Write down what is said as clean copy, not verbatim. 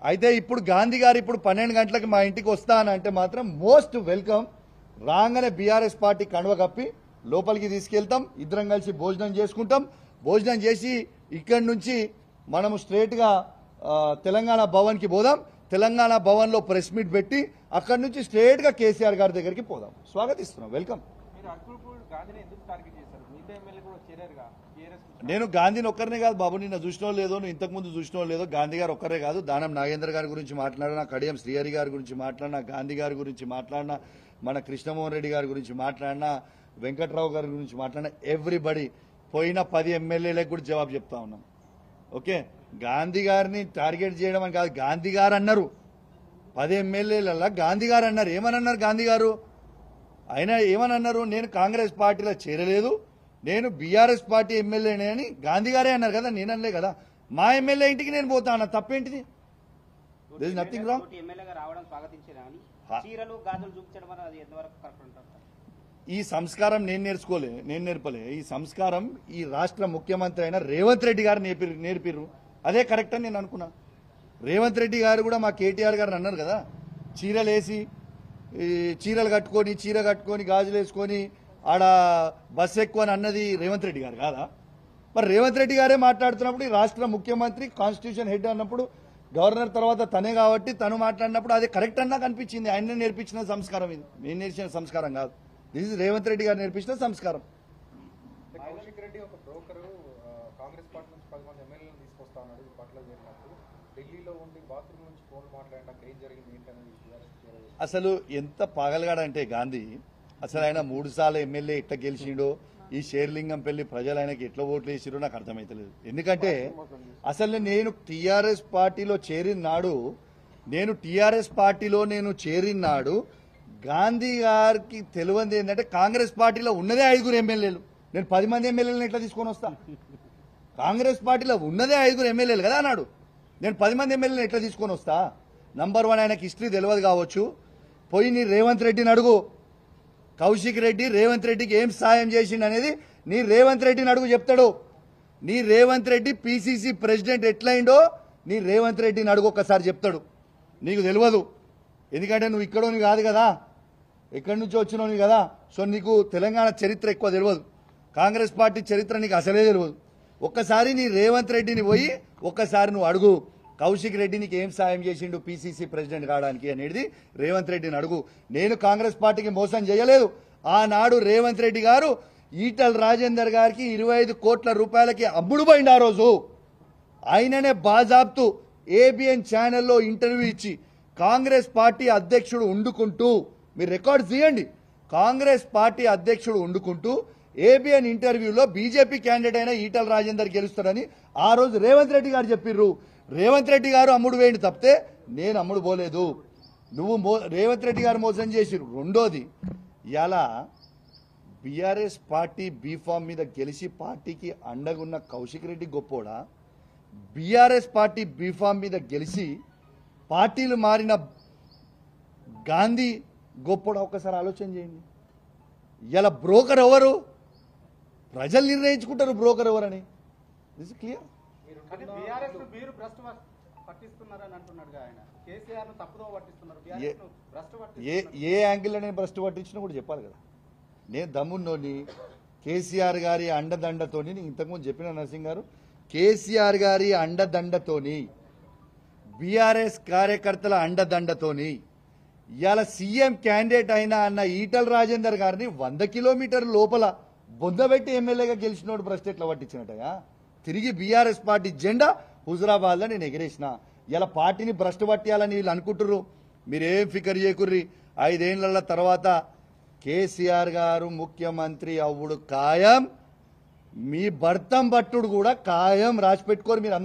అయితే ఇప్పుడు గాంధీ గారు ఇప్పుడు 12 గంటలకు మా ఇంటికి వస్తా అని అంటే మాత్రం మోస్ట్ వెల్కమ్. రాగానే బీఆర్ఎస్ పార్టీ కండువ కప్పి లోపలికి తీసుకెళ్తాం, ఇద్దరం కలిసి భోజనం చేసుకుంటాం. భోజనం చేసి ఇక్కడి నుంచి మనము స్ట్రేట్గా తెలంగాణ భవన్కి పోదాం. తెలంగాణ భవన్లో ప్రెస్ మీట్ పెట్టి అక్కడి నుంచి స్ట్రేట్గా కేసీఆర్ గారి దగ్గరికి పోదాం. స్వాగతిస్తున్నాం, వెల్కమ్. నేను గాంధీని ఒక్కరినే కాదు బాబు, నిన్న చూసినో లేదో, నువ్వు ఇంతకుముందు చూసినో లేదో, గాంధీ గారు ఒక్కరే కాదు, దానం నాగేంద్ర గారి గురించి మాట్లాడినా, కడియం శ్రీహరి గారి గురించి మాట్లాడినా, గాంధీ గారి గురించి మాట్లాడినా, మన కృష్ణమోహన్ రెడ్డి గారి గురించి మాట్లాడినా, వెంకట్రావు గారి గురించి మాట్లాడినా, ఎవ్రీబడి పోయిన 10 ఎమ్మెల్యేలకు కూడా జవాబు చెప్తా ఉన్నాం. ఓకే, గాంధీ గారిని టార్గెట్ చేయడం అని కాదు, గాంధీ గారు అన్నారు 10 ఎమ్మెల్యేలలో, గాంధీ గారు అన్నారు. ఏమని అన్నారు గాంధీ గారు? ఆయన ఏమని అన్నారు? నేను కాంగ్రెస్ పార్టీలో చేరలేదు, నేను బీఆర్ఎస్ పార్టీ ఎమ్మెల్యేనే అని గాంధీ గారే అన్నారు కదా, నేనలే కదా. మా ఎమ్మెల్యే ఇంటికి నేను పోతా అన్న, తప్పేంటిది? Nothing wrong. ఈ సంస్కారం నేను నేర్పలే. ఈ సంస్కారం ఈ రాష్ట్ర ముఖ్యమంత్రి అయిన రేవంత్ రెడ్డి గారు నేర్పిర్రు. అదే కరెక్ట్ అని నేను అనుకున్నా. రేవంత్ రెడ్డి గారు కూడా మా కేటీఆర్ గారు అన్నారు కదా, చీరలు కట్టుకొని, చీర కట్టుకొని, గాజులు వేసుకొని ఆడ బస్ ఎక్కువ అని అన్నది రేవంత్ రెడ్డి గారు కాదా? మరి రేవంత్ రెడ్డి గారే మాట్లాడుతున్నప్పుడు, ఈ రాష్ట్ర ముఖ్యమంత్రి కాన్స్టిట్యూషన్ హెడ్ అన్నప్పుడు, గవర్నర్ తర్వాత తనే కాబట్టి తను మాట్లాడినప్పుడు అది కరెక్ట్ అన్నా కనిపించింది. ఆయన నేర్పించిన సంస్కారం ఇది, నేను నేర్చిన సంస్కారం కాదు. దిస్ ఇస్ రేవంత్ రెడ్డి గారు నేర్పించిన సంస్కారం. కౌశిక్ రెడ్డి ఒక బ్రోకర్, కాంగ్రెస్ పార్టీ నుంచి 10 మంది ఎమ్మెల్యేలను తీసుకొస్తా ఉన్నాడు. ఇది పట్ల జరిగినప్పుడు ఢిల్లీలో ఉండి బాత్రూమ్ నుంచి ఫోన్ మాట్లాడినాక ఏం జరిగింది ఏంటనేది అసలు ఎంత పాగలగాడంటే గాంధీ, అసలు ఆయన 3 సార్లు ఎమ్మెల్యే ఎట్లా గెలిచిండో, ఈ షేర్లింగం పెళ్లి ప్రజలు ఆయనకి ఎట్లా ఓట్లు వేసిరో నాకు అర్థమైతలేదు. ఎందుకంటే అసలు నేను టీఆర్ఎస్ పార్టీలో చేరిన నాడు గాంధీ గారికి తెలియంది ఏంటంటే కాంగ్రెస్ పార్టీలో ఉన్నదే 5 ఎమ్మెల్యేలు. నేను 10 మంది ఎమ్మెల్యేలను ఎట్లా తీసుకొని వస్తా? కాంగ్రెస్ పార్టీలో ఉన్నదే 5 ఎమ్మెల్యేలు కదా అన్నాడు. నేను 10 మంది ఎమ్మెల్యేలను ఎట్లా తీసుకొని వస్తా? నంబర్ 1, ఆయనకి హిస్టరీ తెలియదు కావచ్చు. పోయి నీ రేవంత్ రెడ్డిని అడుగు, కౌశిక్ రెడ్డి రేవంత్ రెడ్డికి ఏం సాయం చేసిండు అనేది నీ రేవంత్ రెడ్డిని అడుగు, చెప్తాడు. నీ రేవంత్ రెడ్డి పిసిసి ప్రెసిడెంట్ ఎట్లయిండో నీ రేవంత్ రెడ్డిని అడుగు, ఒక్కసారి చెప్తాడు. నీకు తెలియదు, ఎందుకంటే నువ్వు ఇక్కడోని కాదు కదా, ఎక్కడి నుంచో వచ్చినోని కదా. సో నీకు తెలంగాణ చరిత్ర ఎక్కువ తెలియదు, కాంగ్రెస్ పార్టీ చరిత్ర నీకు అసలే తెలియదు. ఒక్కసారి నీ రేవంత్ రెడ్డిని పోయి ఒక్కసారి నువ్వు అడుగు, కౌశిక్ రెడ్డి నీకు ఏం సాయం చేసిండు పిసిసి ప్రెసిడెంట్ కావడానికి అనేది రేవంత్ రెడ్డిని అడుగు. నేను కాంగ్రెస్ పార్టీకి మోసం చేయలేదు. ఆనాడు రేవంత్ రెడ్డి గారు ఈటల రాజేందర్ గారికి 25 కోట్ల రూపాయలకి అమ్ముడు పోయింది. ఆ రోజు ఆయననే బాజాబ్తు ఏబిఎన్ ఛానల్లో ఇంటర్వ్యూ ఇచ్చి కాంగ్రెస్ పార్టీ అధ్యక్షుడు ఉండుకుంటూ, మీరు రికార్డు తీయండి, కాంగ్రెస్ పార్టీ అధ్యక్షుడు ఉండుకుంటూ ఏబిఎన్ ఇంటర్వ్యూలో బీజేపీ క్యాండిడేట్ అయిన ఈటల రాజేందర్ గెలుస్తాడని ఆ రోజు రేవంత్ రెడ్డి గారు చెప్పిర్రు. రేవంత్ రెడ్డి గారు అమ్ముడు వేయండి తప్పితే నేను అమ్ముడు పోలేదు. రేవంత్ రెడ్డి గారు మోసం చేసిరు. రెండోది, ఇలా బీఆర్ఎస్ పార్టీ బీఫామ్ మీద గెలిచి పార్టీకి అండగున్న కౌశిక్ రెడ్డి గొప్పోడా, బీఆర్ఎస్ పార్టీ బీఫామ్ మీద గెలిచి పార్టీలు మారిన గాంధీ గొప్పోడా? ఒక్కసారి ఆలోచన చేయండి. ఇలా బ్రోకర్ ఎవరు? ప్రజలు నిర్ణయించుకుంటారు బ్రోకర్ ఎవరని. This clear. ఏ యాంగిల్లో నేను భ్రష్టు పట్టించినా కూడా చెప్పాలి కదా. నేను దమ్మున్నోని కేసీఆర్ గారి అండదండతోని, ఇంతకుముందు చెప్పిన నరసింగ్ గారు, కేసీఆర్ గారి అండదండతోని, బీఆర్ఎస్ కార్యకర్తల అండదండతోని ఇవాళ సీఎం క్యాండిడేట్ అయినా అన్న ఈటల రాజేందర్ గారిని 100 కిలోమీటర్ల లోపల బొందబెట్టి ఎమ్మెల్యేగా గెలిచినోడు భ్రష్టు ఎట్లా పట్టించినట్టయా? తిరిగి బీఆర్ఎస్ పార్టీ జెండా హుజురాబాద్లో నేను ఎగిరేసిన. ఇలా పార్టీని భ్రష్టు పట్టియాలని వీళ్ళు అనుకుంటుర్రు. మీరేం ఫికర్ చేయకుర్రి. 5 ఏళ్ల తర్వాత కేసీఆర్ గారు ముఖ్యమంత్రి అవ్వుడు ఖాయం, మీ భర్తం పట్టుడు కూడా ఖాయం. రాసి పెట్టుకోరు మీరు.